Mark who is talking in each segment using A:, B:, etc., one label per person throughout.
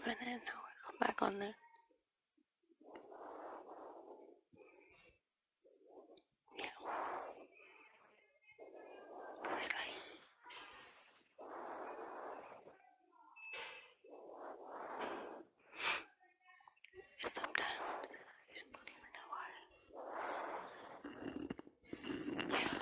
A: coming in. Now we come back on there. Yeah. Really? Sometimes you just don't even know why. Yeah.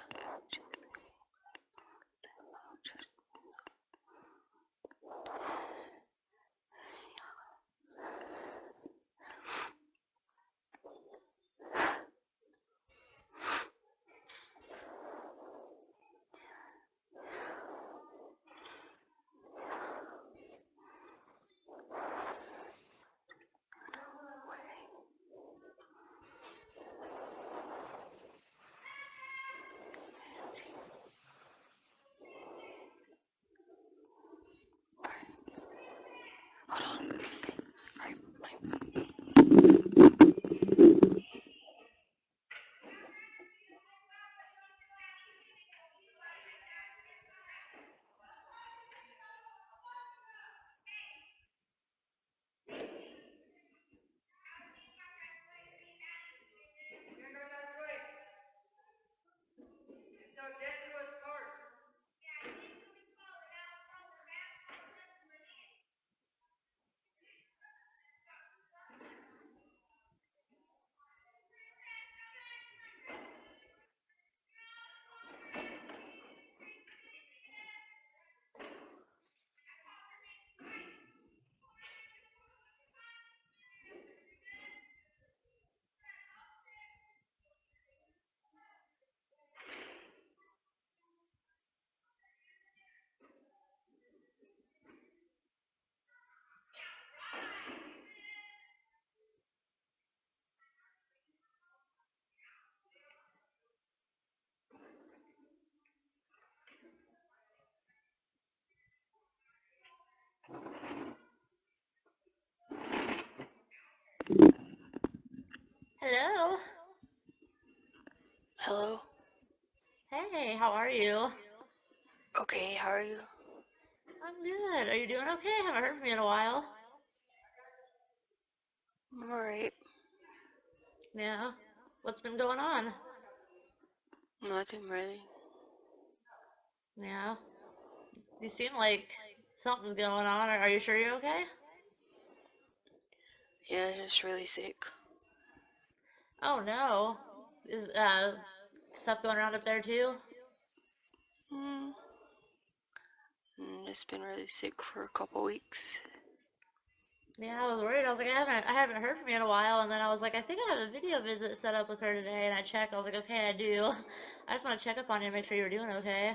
A: Hold on. Okay. Alright.
B: Hello.
A: Hello?
B: Hey, how are you?
A: Okay, how are you?
B: I'm good. Are you doing okay? Haven't heard from you in a while.
A: I'm alright.
B: Yeah. What's been going on?
A: Nothing really.
B: Yeah. You seem like something's going on. Are you sure you're okay?
A: Yeah, just really sick.
B: Oh no. Is stuff going around up there too?
A: Mm. Just been really sick for a couple weeks.
B: Yeah, I was worried. I was like, I haven't heard from you in a while, and then I was like, I think I have a video visit set up with her today, and I checked. I was like, okay, I do. I just want to check up on you and make sure you're doing okay.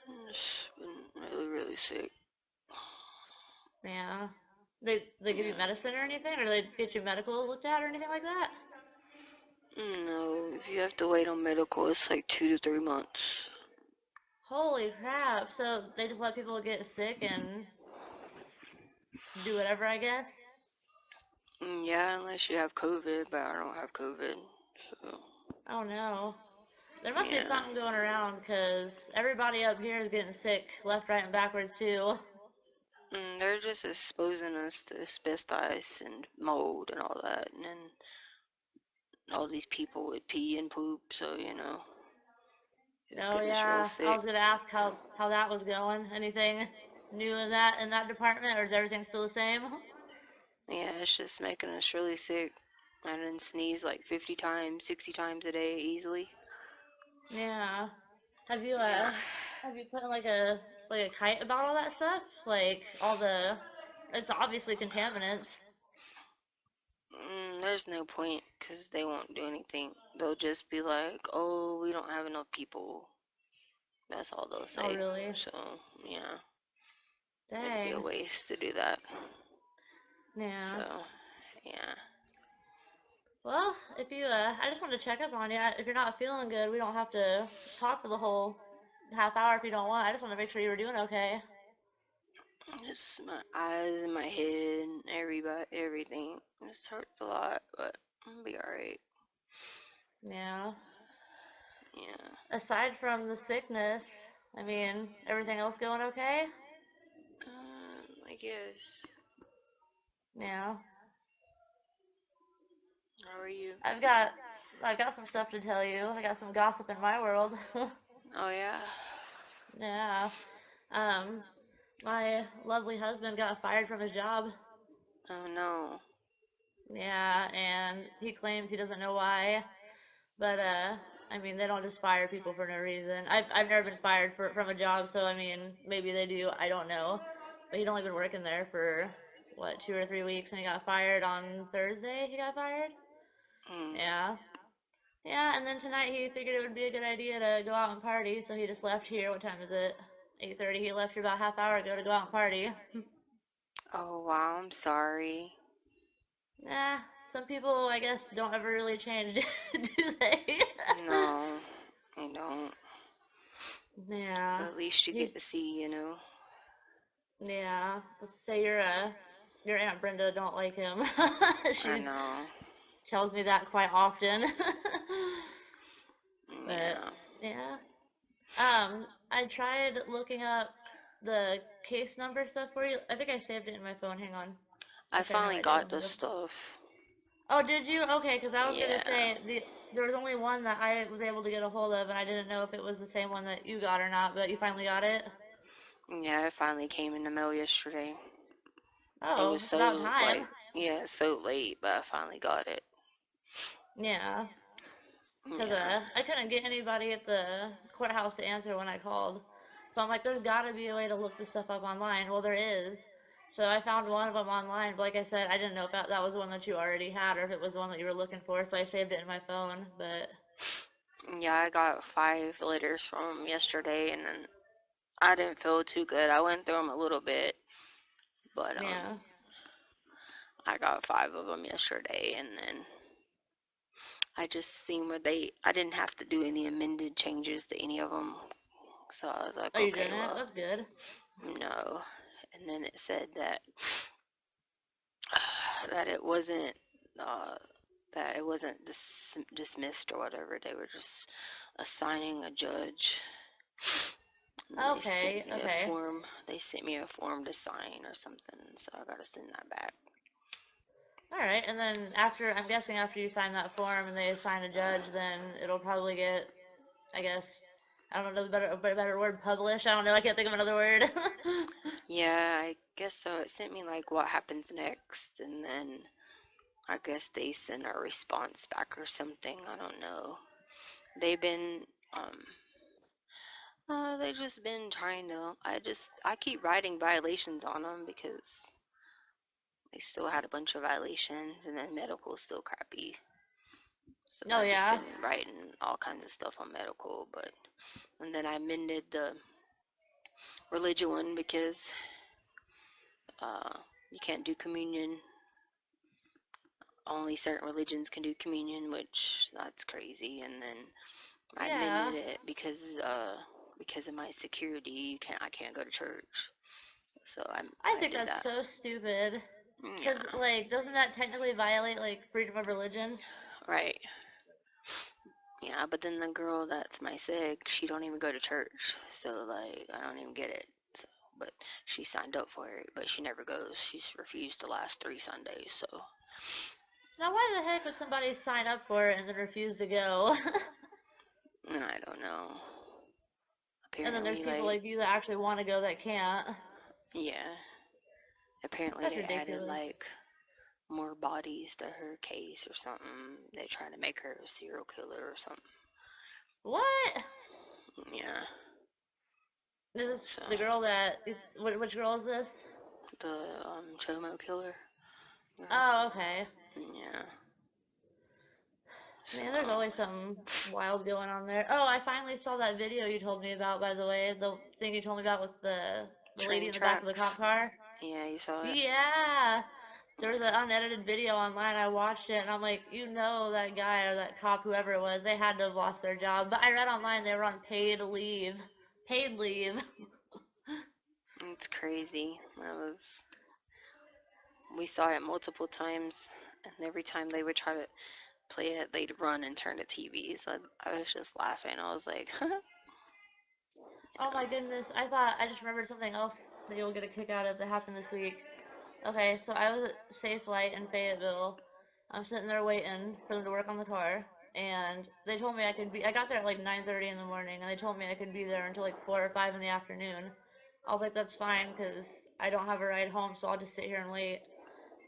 A: Just been really, really sick.
B: Yeah. They give you
A: Yeah.
B: medicine or anything, or they get you medical looked at or anything like that?
A: No, if you have to wait on medical, it's like 2 to 3 months.
B: Holy crap. So they just let people get sick and do whatever, I guess?
A: Yeah, unless you have COVID, but I don't have COVID. So,
B: Oh no. There must be
A: yeah.
B: something going around because everybody up here is getting sick left, right, and backwards too.
A: They're just exposing us to asbestos and mold and all that, and then all these people would pee and poop, so, it's
B: Oh
A: getting us real
B: yeah. I
A: sick.
B: was gonna ask how that was going. Anything new in that department, or is everything still the same?
A: Yeah, it's just making us really sick. I didn't sneeze like 50 times, 60 times a day easily.
B: Yeah. Have you
A: Yeah.
B: uh have you put in like a kite about all that stuff? Like all the it's obviously contaminants.
A: There's no point because they won't do anything. They'll just be like, oh, we don't have enough people. That's all they'll
B: Oh
A: say.
B: really?
A: So, yeah, it'd be a
B: Dang.
A: waste to do that.
B: Yeah.
A: So, yeah.
B: Well, if I just wanted to check up on you. If you're not feeling good, we don't have to talk for the whole half hour if you don't want. I just want to make sure you were doing okay.
A: Just my eyes and my head and everything. It just hurts a lot, but I'll be alright.
B: Yeah.
A: Yeah.
B: Aside from the sickness, I mean, everything else going okay?
A: I I guess.
B: Yeah.
A: How are you?
B: I've got I've got some stuff to tell you. I got some gossip in my world.
A: Oh yeah.
B: Yeah. Um, my lovely husband got fired from his job.
A: Oh no.
B: Yeah, and he claims he doesn't know why. But I mean, they don't just fire people for no reason. I've never been fired from a job, so I mean, maybe they do. I don't know. But he'd only been working there for what 2 or 3 weeks, and he got fired on Thursday. He got fired.
A: Mm.
B: Yeah, yeah. And then tonight he figured it would be a good idea to go out and party, so he just left here. What time is it? 8:30. He left here about half hour ago to go out and party.
A: Oh wow. I'm sorry.
B: Nah, some people I guess don't ever really change, do they?
A: No, I don't.
B: Yeah,
A: But at least you get
B: he's
A: to see, you know.
B: yeah. Let's say your Aunt Brenda don't like him.
A: I
B: She
A: know.
B: tells me that quite often. But
A: Yeah.
B: yeah. I tried looking up the case number stuff for you. I think I saved it in my phone. Hang on.
A: I
B: Actually, I know
A: finally
B: I did.
A: got
B: Let me
A: the
B: go.
A: stuff.
B: Oh, did you? Okay, because I was gonna
A: Yeah.
B: say there was only one that I was able to get a hold of, and I didn't know if it was the same one that you got or not. But you finally got it.
A: Yeah, it finally came in the mail yesterday. It
B: Oh,
A: was
B: it's about
A: so,
B: time.
A: like, yeah, so late, but I finally got it.
B: Yeah. Because
A: Yeah.
B: I couldn't get anybody at the courthouse to answer when I called. So I'm like, there's got to be a way to look this stuff up online. Well, there is. So I found one of them online. But like I said, I didn't know if that was one that you already had or if it was one that you were looking for. So I saved it in my phone. But
A: Yeah, I got 5 letters from 'em yesterday, and then I didn't feel too good. I went through them a little bit, but
B: yeah.
A: I got 5 of them yesterday, and then I just seen where I didn't have to do any amended changes to any of them. So I was like,
B: Oh, you
A: okay,
B: didn't?
A: well,
B: That's good.
A: no. And then it said that that it wasn't uh, dismissed or whatever. They were just assigning a judge. And then they sent
B: Okay,
A: me a
B: okay.
A: form. They sent me a form to sign or something. So I gotta send that back.
B: All right. And then after, I'm guessing after you sign that form and they assign a judge, then it'll probably get, I guess, I don't know a better word, published. I don't know. I can't think of another word.
A: Yeah, I guess so. It sent me like what happens next, and then I guess they send a response back or something. I don't know. They've been they just been trying to. I keep writing violations on them because they still had a bunch of violations, and then medical's still crappy. So
B: Oh,
A: I've just
B: yeah.
A: been writing all kinds of stuff on medical, but and then I amended the religion one because uh, you can't do communion. Only certain religions can do communion, which that's crazy. And then I
B: Yeah.
A: amended it because of my security. I can't go to church, so
B: I
A: I
B: think
A: did
B: that's
A: that.
B: so stupid. Because,
A: Yeah,
B: like, doesn't that technically violate, like, freedom of religion?
A: right. Yeah, but then the girl that's my sig, she don't even go to church, so like I don't even get it. So, but she signed up for it, but she never goes. She's refused the last 3 Sundays. So
B: Now, why the heck would somebody sign up for it and then refuse to go?
A: I don't know.
B: And then there's
A: Apparently,
B: people
A: like
B: like you that actually want to go that can't.
A: yeah, apparently
B: That's
A: they added
B: ridiculous.
A: like more bodies to her case or something. They're trying to make her a serial killer or something.
B: What?
A: Yeah.
B: Is this
A: So
B: the girl that. Which girl is this?
A: the Chomo killer girl.
B: Oh, okay.
A: Yeah.
B: Man, there's
A: So
B: always something wild going on there. Oh, I finally saw that video you told me about, by the way. The thing you told me about with the lady
A: train
B: in the back of the
A: tracks.
B: cop car.
A: Yeah, you saw it.
B: Yeah. There was an
A: Yeah.
B: unedited video online. I watched it and I'm like, you know, that guy or that cop, whoever it was, they had to have lost their job. But I read online they were on paid leave. Paid leave.
A: It's crazy. We saw it multiple times, and every time they would try to play it, they'd run and turn the TV. So I was just laughing. I was like,
B: Oh my goodness. I just remembered something else. that you'll get a kick out of that happened this week. Okay, so I was at Safe Light in Fayetteville. I'm sitting there waiting for them to work on the car, and they told me I could be. I got there at like 9:30 in the morning, and they told me I could be there until like 4 or 5 in the afternoon. I was like, that's fine, because I don't have a ride home, so I'll just sit here and wait.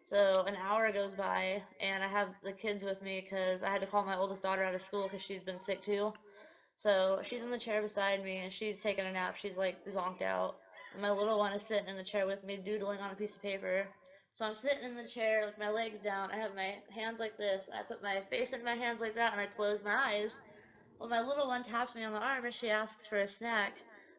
B: So an hour goes by, and I have the kids with me because I had to call my oldest daughter out of school because she's been sick too. So she's in the chair beside me and she's taking a nap. She's like zonked out. And my little one is sitting in the chair with me, doodling on a piece of paper. So I'm sitting in the chair with my legs down. I have my hands like this. I put my face in my hands like that and I close my eyes. Well, my little one taps me on the arm and she asks for a snack.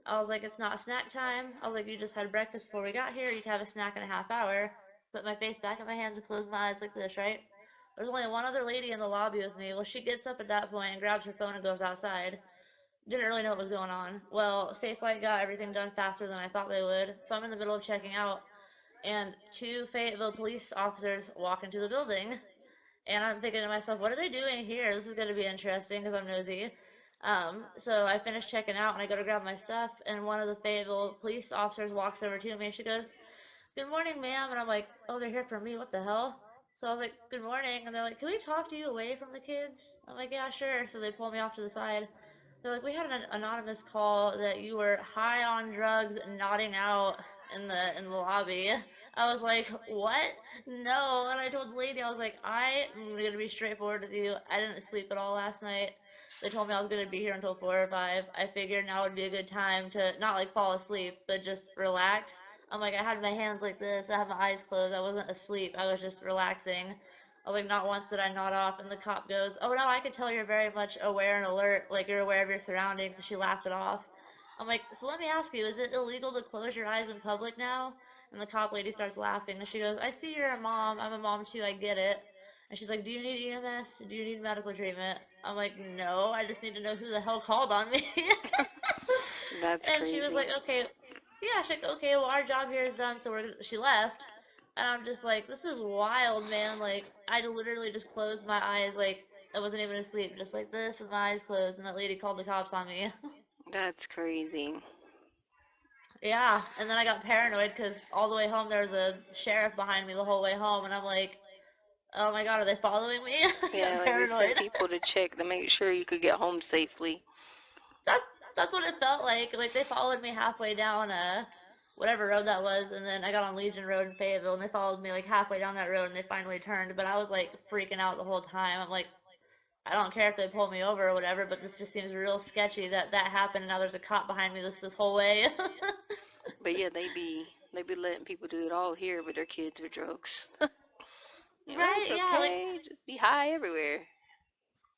B: I was like, it's not snack time. I was like, you just had breakfast before we got here. You can have a snack in a half hour. Put my face back in my hands and close my eyes like this, right? There's only one other lady in the lobby with me. Well, she gets up at that point and grabs her phone and goes outside. Didn't really know what was going on. Well, Safe Flight got everything done faster than I thought they would. So I'm in the middle of checking out, and two Fayetteville police officers walk into the building. And I'm thinking to myself, what are they doing here? This is going to be interesting because I'm nosy. So I finish checking out and I go to grab my stuff, and one of the Fayetteville police officers walks over to me and she goes, "Good morning, ma'am." And I'm like, "Oh, they're here for me. What the hell?" So I was like, "Good morning." And they're like, "Can we talk to you away from the kids?" I'm like, "Yeah, sure." So they pull me off to the side. They're like, "We had an anonymous call that you were high on drugs, nodding out in the lobby." I was like, "What? No." And I told the lady, I was like, "I am gonna be straightforward with you. I didn't sleep at all last night. They told me I was gonna be here until 4 or 5. I figured now would be a good time to not like fall asleep, but just relax." I'm like, I had my hands like this. I had my eyes closed. I wasn't asleep. I was just relaxing. I was like, not once did I nod off. And the cop goes, "Oh no, I could tell you're very much aware and alert. Like you're aware of your surroundings." So she laughed it off. I'm like, "So let me ask you, is it illegal to close your eyes in public now?" And the cop lady starts laughing. And she goes, "I see you're a mom. I'm a mom too. I get it." And she's like, "Do you need EMS? Do you need medical treatment?" I'm like, "No, I just need to know who the hell called on me."
A: That's
B: And she was
A: crazy.
B: like, "Okay, yeah." She's like, "Okay, well, our job here is done." So she left. And I'm just like, this is wild, man. Like, I literally just closed my eyes, like, I wasn't even asleep, just like this, with my eyes closed. And that lady called the cops on me.
A: That's crazy.
B: Yeah. And then I got paranoid because all the way home there was a sheriff behind me the whole way home. And I'm like, oh my God, are they following me? I got
A: Yeah, like they sent
B: paranoid.
A: people to check to make sure you could get home safely.
B: that's that's what it felt like. Like they followed me halfway down whatever road that was, and then I got on Legion Road in Fayetteville, and they followed me like halfway down that road, and they finally turned. But I was like freaking out the whole time. I'm like, I don't care if they pull me over or whatever, but this just seems real sketchy that that happened. And now there's a cop behind me this whole way.
A: But yeah, they be letting people do it all here with their kids with drugs. You know,
B: Right?
A: it's
B: Yeah. Like
A: okay. Just be high everywhere.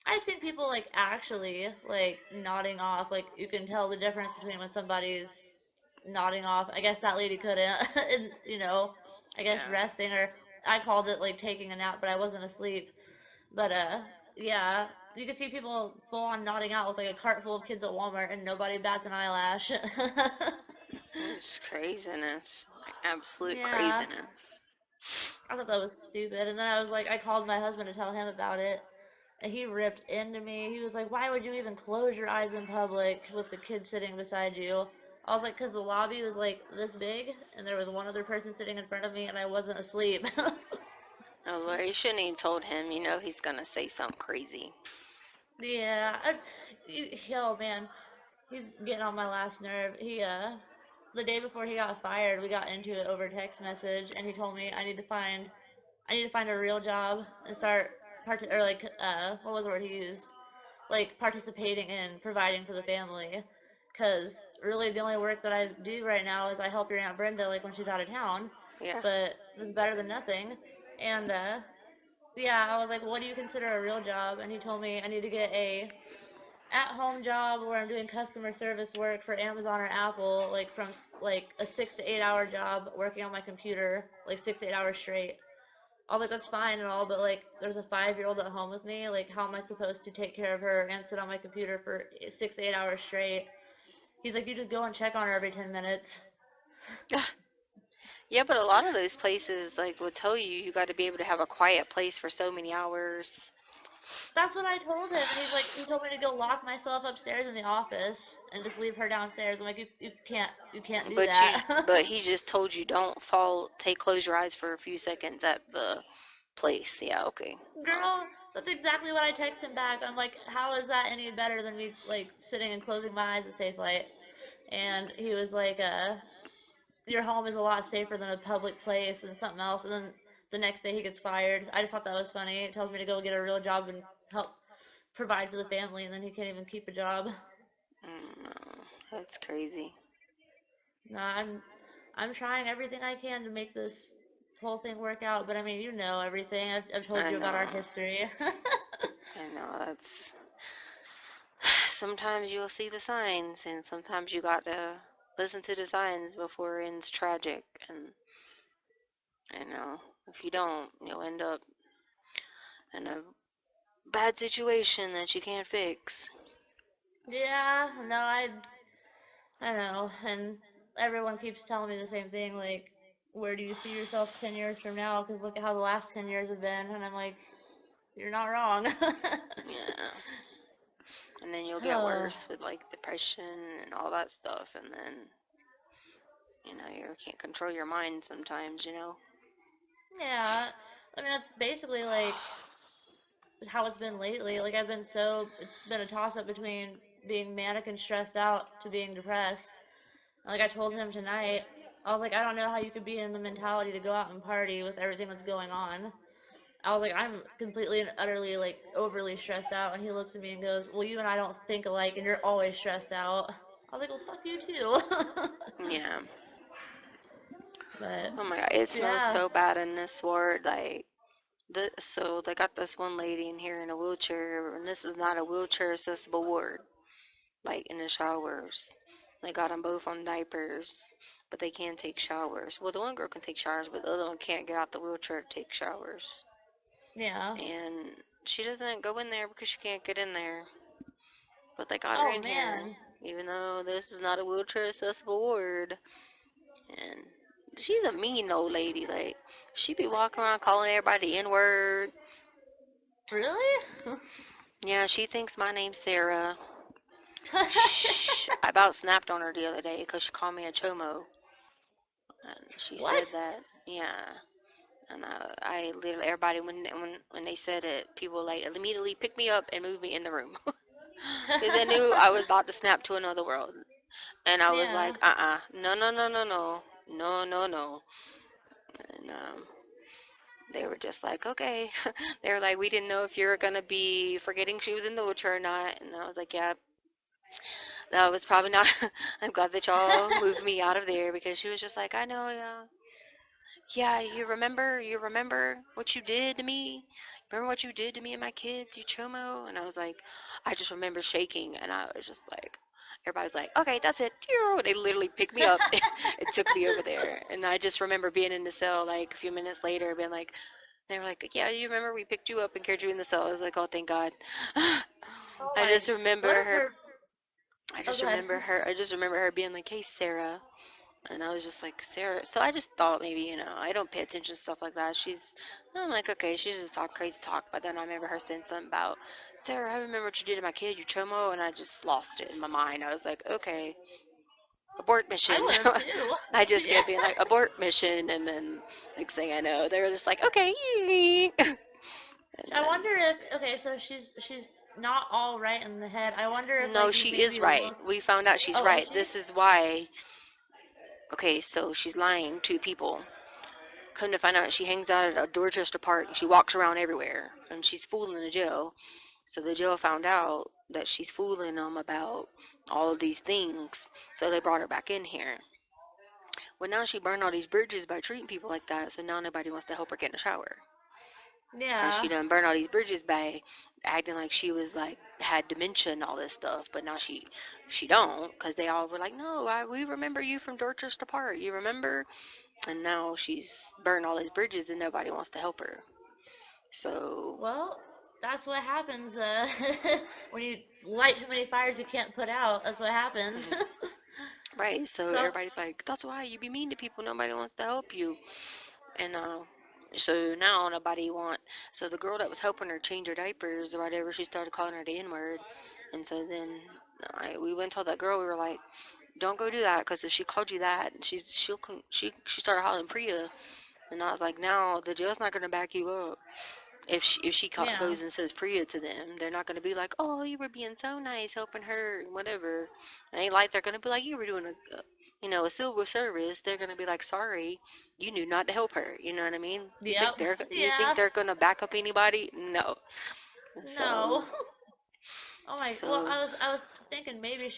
B: I've seen people like actually like nodding off. Like you can tell the difference between when somebody's nodding off. I guess that lady couldn't, and I guess
A: Yeah.
B: resting, or I called it like taking a nap, but I wasn't asleep. But yeah, you can see people full on nodding out with like a cart full of kids at Walmart, and nobody bats an eyelash.
A: It's craziness. Like absolute
B: Yeah,
A: craziness.
B: I thought that was stupid. And then I was like, I called my husband to tell him about it. And he ripped into me. He was like, "Why would you even close your eyes in public with the kid sitting beside you?" I was like, "Because the lobby was like this big, and there was one other person sitting in front of me, and I wasn't asleep."
A: Oh Lord, you shouldn't even told him. You know he's gonna say something crazy.
B: Yeah, oh man, he's getting on my last nerve. The day before he got fired, we got into it over text message, and he told me I need to find a real job and start or like what was the word he used? Like participating in providing for the family. Because really, the only work that I do right now is I help your Aunt Brenda like when she's out of town,
A: Yeah.
B: but it's better than nothing. And yeah, I was like, "What do you consider a real job?" And he told me I need to get a at-home job where I'm doing customer service work for Amazon or Apple, like from like a 6 to 8 hour job working on my computer, like 6 to 8 hours straight. I was like, that's fine and all, but like, there's a 5-year-old at home with me. Like, how am I supposed to take care of her and sit on my computer for 6 to 8 hours straight? He's like, you just go and check on her every 10 minutes.
A: Yeah, but a lot of those places like will tell you you got to be able to have a quiet place for so many hours.
B: That's what I told him, and he's like, he told me to go lock myself upstairs in the office and just leave her downstairs. I'm like, you can't do
A: But you,
B: that.
A: but he just told you don't fall, close your eyes for a few seconds at the place. Yeah, okay. Well,
B: Girl, that's exactly what I text him back. I'm like, how is that any better than me like sitting and closing my eyes at Safe Light? And he was like, your home is a lot safer than a public place and something else. And then the next day he gets fired. I just thought that was funny. It tells me to go get a real job and help provide for the family, and then he can't even keep a job.
A: no, that's crazy.
B: No, I'm trying everything I can to make this whole thing work out. But I mean, you know everything. I've told
A: I
B: you about our
A: know.
B: history.
A: I know. That's sometimes you'll see the signs, and sometimes you got to listen to the signs before it's tragic. And I know if you don't, you'll end up in a bad situation that you can't fix.
B: Yeah, no, I know, and everyone keeps telling me the same thing. Like, where do you see yourself 10 years from now? Because look at how the last 10 years have been. And I'm like, you're not wrong.
A: Yeah. And then you'll get
B: Oh,
A: worse with like depression and all that stuff. And then, you can't control your mind sometimes.
B: yeah. I mean, that's basically like how it's been lately. Like I've been it's been a toss up between being manic and stressed out to being depressed. Like I told him tonight, I was like, I don't know how you could be in the mentality to go out and party with everything that's going on. I was like, I'm completely and utterly like overly stressed out. And he looks at me and goes, well, you and I don't think alike, and you're always stressed out. I was like, well, fuck you too.
A: Yeah.
B: But
A: Oh my god, it smells
B: yeah,
A: so bad in this ward. Like, so they got this one lady in here in a wheelchair, and this is not a wheelchair accessible ward. Like in the showers, they got them both on diapers, but they can take showers. Well, the one girl can take showers, but the other one can't get out the wheelchair to take showers.
B: yeah.
A: And she doesn't go in there because she can't get in there. But they got her
B: Oh
A: in here,
B: man,
A: even though this is not a wheelchair accessible ward. And she's a mean old lady. Like, she be walking around calling everybody the N word.
B: really?
A: Yeah, she thinks my name's Sarah. I about snapped on her the other day because she called me a chomo. And she said
B: What?
A: that, yeah. And I literally, everybody, when they said it, people like immediately picked me up and moved me in the room. Because they knew I was about to snap to another world. And I was
B: Yeah.
A: like, no, no, no, no, no, no, no, no. And they were just like, okay. They were like, we didn't know if you were going to be forgetting she was in the wheelchair or not. And I was like, yeah, that was probably not. I'm glad that y'all moved me out of there because she was just like, I know, yeah. Yeah, you remember what you did to me? Remember what you did to me and my kids, you chomo? And I was like, I just remember shaking, and I was just like, everybody's like, okay, that's it. They literally picked me up and took me over there. And I just remember being in the cell like a few minutes later, being like, they were like, yeah, you remember we picked you up and carried you in the cell. I was like, oh, thank God.
B: Oh
A: I
B: my.
A: just
B: What
A: remember
B: is
A: her.
B: her?
A: I
B: Oh,
A: just
B: go ahead.
A: remember her. I just remember her being like, hey, Sarah. And I was just like, Sarah. So I just thought maybe, I don't pay attention to stuff like that. I'm like, okay, she's just talk crazy talk. But then I remember her saying something about, Sarah, I remember what you did to my kid, you chomo. And I just lost it in my mind. I was like, okay, abort
B: I
A: mission.
B: would have too.
A: I just
B: Yeah.
A: kept being like, abort mission. And then next thing I know, they were just like, okay. And
B: I
A: then,
B: wonder if okay, so she's not all right in the head. I wonder if
A: no,
B: like you
A: she is
B: maybe
A: right.
B: look.
A: We found out she's
B: Oh, is
A: right.
B: she?
A: This is why. Okay, so she's lying to people. Come to find out, she hangs out at a Dorchester Park and she walks around everywhere and she's fooling the jail. So the jail found out that she's fooling them about all of these things. So they brought her back in here. Well, now she burned all these bridges by treating people like that. So now nobody wants to help her get in the shower. Cause she
B: Yeah.
A: done burned all these bridges by acting like she was like had dementia and all this stuff. But now she don't. Cause they all were like, no, we remember you from Dorchester Park. You remember? And now she's burned all these bridges and nobody wants to help her. So,
B: Well, that's what happens when you light too many fires you can't put out. That's what happens.
A: mhm, right. So
B: So
A: everybody's like, that's why you be mean to people. Nobody wants to help you. And So now nobody want. So the girl that was helping her change her diapers or whatever, she started calling her the N word. And so then we went and told that girl, we were like, don't go do that, because if she called you that, she started hollering Priya. And I was like, now the jail's not gonna back you up. If she
B: Yeah.
A: goes and says Priya to them, they're not gonna be like, oh, you were being so nice helping her and whatever. And ain't like they're gonna be like, you were doing a silver service. They're gonna be like, sorry, you knew not to help her. You know what I mean?
B: Yep.
A: You think
B: Yeah.
A: they're gonna back up anybody? No. So
B: No. Oh my, well,
A: so
B: I was thinking maybe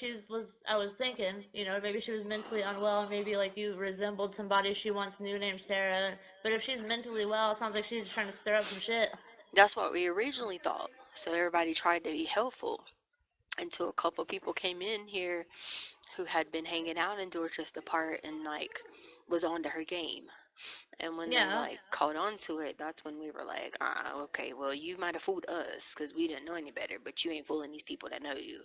B: I was thinking, maybe she was mentally unwell and maybe like you resembled somebody she once knew named Sarah. But if she's mentally well, it sounds like she's just trying to stir up some shit.
A: that's what we originally thought. So everybody tried to be helpful until a couple people came in here who had been hanging out in Dorchester Park and like was on to her game. And when they
B: Yeah.
A: like caught on to it, that's when we were like, okay, well, you might have fooled us because we didn't know any better, but you ain't fooling these people that know you.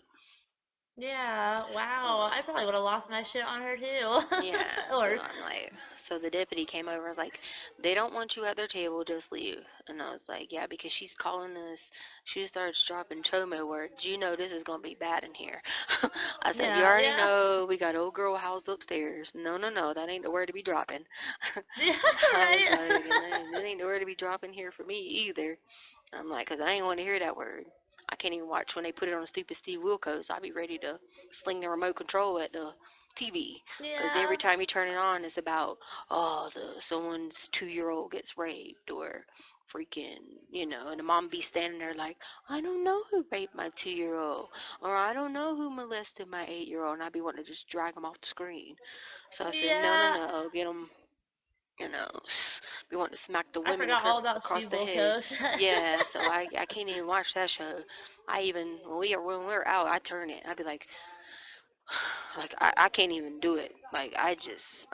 B: Yeah. Wow. I
A: So
B: probably would have lost my shit on her too.
A: yeah, so
B: Or,
A: I'm like, so the deputy came over and was like, they don't want you at their table, just leave. And I was like, yeah, because she's calling us, she starts dropping chomo words. You know this is going to be bad in here. I said, you
B: yeah,
A: already
B: yeah.
A: know we got old girl housed upstairs. No, no, no, that ain't the word to be dropping.
B: Yeah,
A: I was
B: right.
A: like, and that ain't the word to be dropping here for me either. I'm like, 'cause I ain't want to hear that word. I can't even watch when they put it on stupid Steve Wilkos. I'll be ready to sling the remote control at the TV. 'Cause every
B: Yeah.
A: time you turn it on, it's about, oh, someone's 2-year-old gets raped or freaking, and the mom be standing there like, I don't know who raped my 2-year-old, or I don't know who molested my 8-year-old, and I'd be wanting to just drag them off the screen. So I said, no, no,
B: Yeah.
A: no, get them, you know, we want to smack the
B: I
A: women
B: forgot all about
A: across
B: Steve
A: the head.
B: Wilkos.
A: Yeah, so I can't even watch that show. I even when we're out, I turn it. I'd be like, I can't even do it. Like I just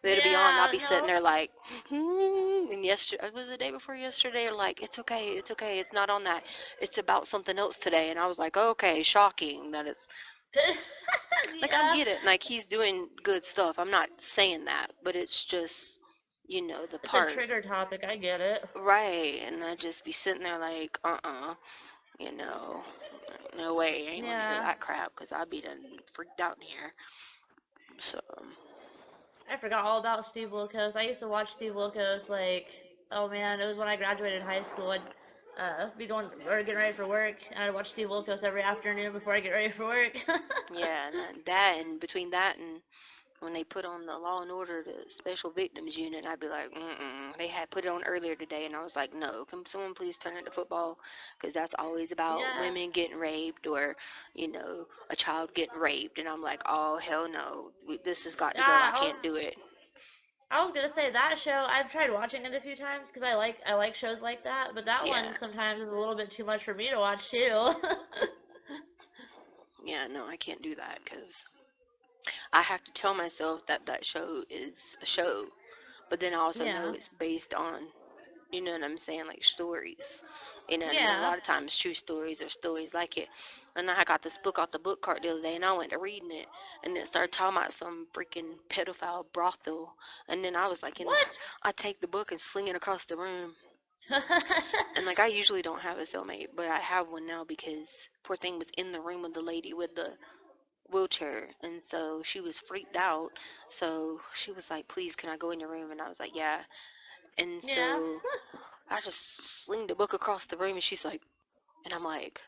A: It'll be on. I'll
B: Yeah,
A: be sitting
B: no.
A: there like, and yesterday was the day before yesterday. Or like, it's okay. It's not on that. It's about something else today. And I was like, okay, shocking that it's like I
B: Yeah.
A: get it. Like he's doing good stuff. I'm not saying that, but it's just, the
B: It's a
A: part.
B: trigger topic. I get it.
A: Right, and I just be sitting there like, you know, no way, I ain't want to hear
B: Yeah.
A: that crap, because I'd be done freaked out in here. So,
B: I forgot all about Steve Wilkos. I used to watch Steve Wilkos like, oh man, it was when I graduated high school. I'd be going or getting ready for work, and I'd watch Steve Wilkos every afternoon before I get ready for work.
A: yeah, and that, and between that and when they put on the Law and Order, the Special Victims Unit, I'd be like, They had put it on earlier today, and I was like, no, can someone please turn it to football? Because that's always about
B: Yeah.
A: women getting raped or, a child getting raped. And I'm like, oh, hell no. This has got to go.
B: Yeah,
A: I can't do it.
B: I was gonna say that show. I've tried watching it a few times because I like shows like that. But that
A: Yeah.
B: one sometimes is a little bit too much for me to watch too.
A: Yeah, no, I can't do that because I have to tell myself that that show is a show, but then I also know
B: Yeah.
A: it's based on, you know what I'm saying, like stories. You know what I mean? A
B: Yeah.
A: lot of times, true stories or stories like it. And I got this book off the book cart the other day, and I went to reading it, and it started talking about some freaking pedophile brothel. And then I was like,
B: What?
A: I take the book and sling it across the room. And like, I usually don't have a cellmate, but I have one now because poor thing was in the room with the lady with the wheelchair, and so she was freaked out. So she was like, please, can I go in your room? And I was like, yeah. And
B: Yeah.
A: so I just sling the book across the room, and she's like, and I'm like,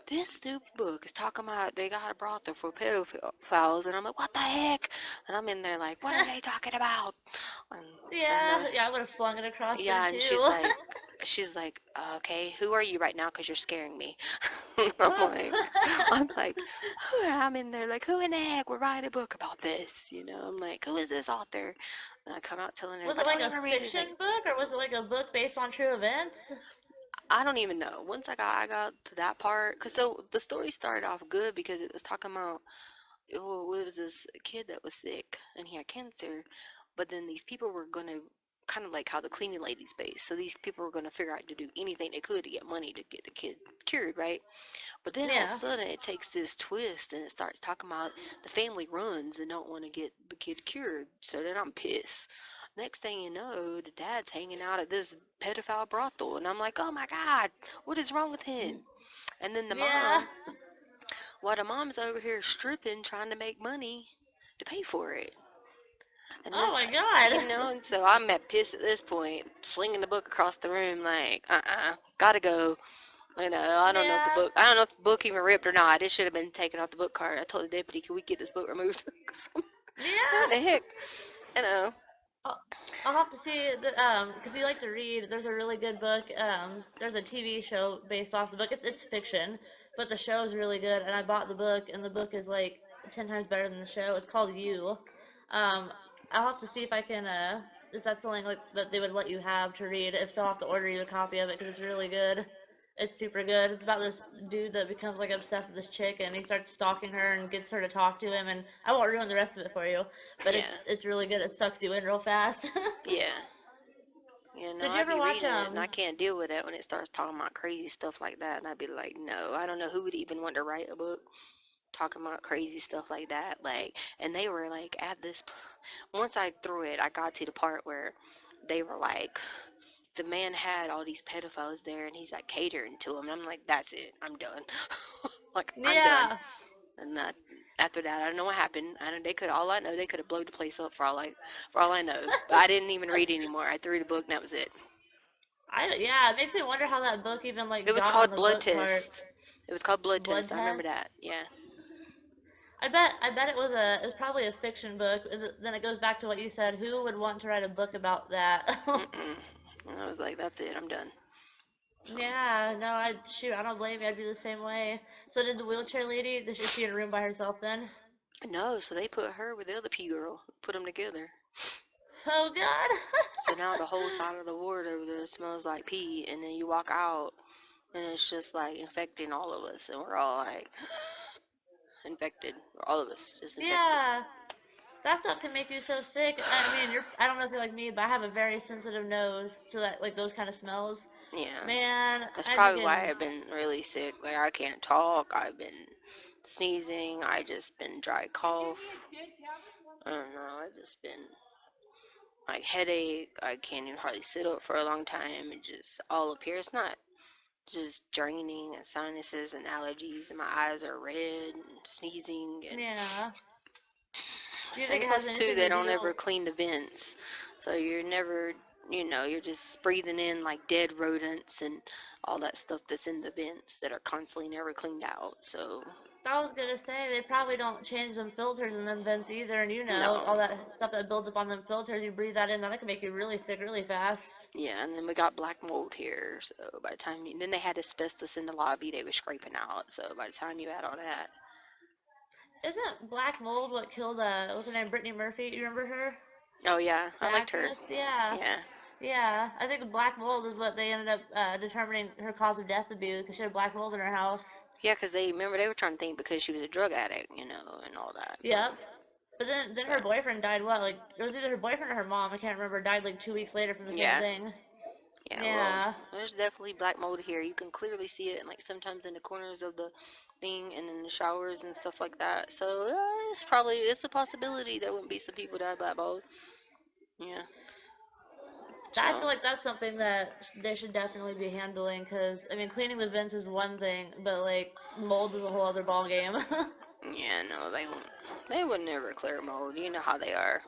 A: this stupid book is talking about they got a brothel for pedophiles, and I'm like, what the heck? And I'm in there like, what are they talking about? And, and
B: Yeah. Yeah. I would have flung it across there
A: yeah, and
B: too.
A: she's like, okay, who are you right now? Because you're scaring me.
B: What?
A: I'm like, I'm in there like, who in the heck would write a book about this? I'm like, who is this author? And I come out telling her,
B: Was it
A: I
B: like
A: don't
B: a
A: even read it. She's like,
B: fiction book or was it like a book based on true events?
A: I don't even know. Once I got to that part, cause so the story started off good because it was talking about it was this kid that was sick and he had cancer, but then these people were gonna kind of like how the cleaning ladies base. So these people were gonna figure out to do anything they could to get money to get the kid cured, right? But then all of a
B: Yeah.
A: sudden it takes this twist and it starts talking about the family runs and don't want to get the kid cured. So then I'm pissed. Next thing you know, the dad's hanging out at this pedophile brothel, and I'm like, oh my god, what is wrong with him? And then
B: Yeah.
A: the mom's over here stripping, trying to make money to pay for it. And
B: Oh
A: then,
B: my god.
A: and so I'm at piss at this point, slinging the book across the room, like, gotta go.
B: Yeah.
A: I don't know if the book even ripped or not. It should have been taken off the book cart. I told the deputy, can we get this book removed? 'Cause what
B: Yeah.
A: the heck? You know.
B: I'll, I'll have to see the because you like to read. There's a really good book. There's a TV show based off the book. It's fiction, but the show is really good. And I bought the book, and the book is like 10 times better than the show. It's called You. Um, I'll have to see if I can if that's something like that they would let you have to read. If so, I'll have to order you a copy of it because it's really good. It's super good. It's about this dude that becomes like obsessed with this chick, and he starts stalking her and gets her to talk to him. And I won't ruin the rest of it for you, but
A: Yeah.
B: it's really good. It sucks you in real fast.
A: Yeah.
B: Did you
A: I'd
B: ever
A: be
B: watch
A: reading it and I can't deal with it when it starts talking about crazy stuff like that. And I'd be like, no, I don't know who would even want to write a book talking about crazy stuff like that. Like, and they were like, at this, once I threw it, I got to the part where they were like, the man had all these pedophiles there and he's like catering to them. And I'm like, that's it. I'm done. Like, I'm done.
B: Yeah.
A: And that, after that, I don't know what happened. I know they could. All I know, they could have blown the place up for all I know. But I didn't even read anymore. I threw the book and that was it.
B: Yeah, it makes me wonder how that book even
A: It
B: like
A: was
B: got on
A: called
B: the
A: Blood
B: book cart.
A: Test. It was called Blood
B: Blood
A: Test. I remember
B: test.
A: that. Yeah.
B: I bet it was probably a fiction book. Then it goes back to what you said. Who would want to write a book about that?
A: Mm-mm. And I was like, that's it. I'm done. So
B: Yeah, no, I shoot, I don't blame you. I'd be the same way. So did the wheelchair lady? Is she in a room by herself then?
A: no, so they put her with the other P girl, put them together.
B: Oh God.
A: So now the whole side of the ward over there smells like pee, and then you walk out, and it's just like infecting all of us, and we're all like infected. All of us just infected.
B: Yeah, that stuff can make you so sick. I mean, I don't know if you're like me, but I have a very sensitive nose to that, like those kind of smells.
A: Yeah,
B: Man,
A: that's
B: I
A: probably why
B: freaking
A: I've been really sick. Like I can't talk. I've been sneezing. I just been dry cough. I don't know. I just been like headache. I can't even hardly sit up for a long time. It just all up here. It's not just draining and sinuses and allergies, and my eyes are red and sneezing
B: yeah. Do you think
A: and
B: it has
A: plus too
B: anything
A: they
B: to
A: don't ever
B: deal?
A: clean the vents, so you're never you're just breathing in like dead rodents and all that stuff that's in the vents that are constantly never cleaned out. So
B: I was gonna say they probably don't change them filters in them vents either, and you know
A: no.
B: all that stuff that builds up on them filters. You breathe that in, that can make you really sick really fast.
A: Yeah, and then we got black mold here, so by the time then they had asbestos in the lobby they were scraping out, so by the time you add all that.
B: Isn't black mold what killed what's her name, Brittany Murphy? You remember her,
A: Oh yeah,
B: the
A: I liked her.
B: actress? Yeah,
A: Yeah.
B: yeah. I think black mold is what they ended up determining her cause of death to be because she had black mold in her house.
A: Yeah, because they remember they were trying to think because she was a drug addict, and all that.
B: Yep. But then her
A: But
B: boyfriend died. What, like it was either her boyfriend or her mom. I can't remember. Died like 2 weeks later from the same
A: yeah,
B: thing.
A: yeah. Well,
B: Yeah.
A: there's definitely black mold here. You can clearly see it, like sometimes in the corners of the thing and in the showers and stuff like that. So it's a possibility there wouldn't be some people that have black mold. Yeah.
B: I
A: So
B: feel like that's something that they should definitely be handling because I mean cleaning the vents is one thing, but like mold is a whole other ball game.
A: yeah, no, they won't. They would never clear mold. You know how they are.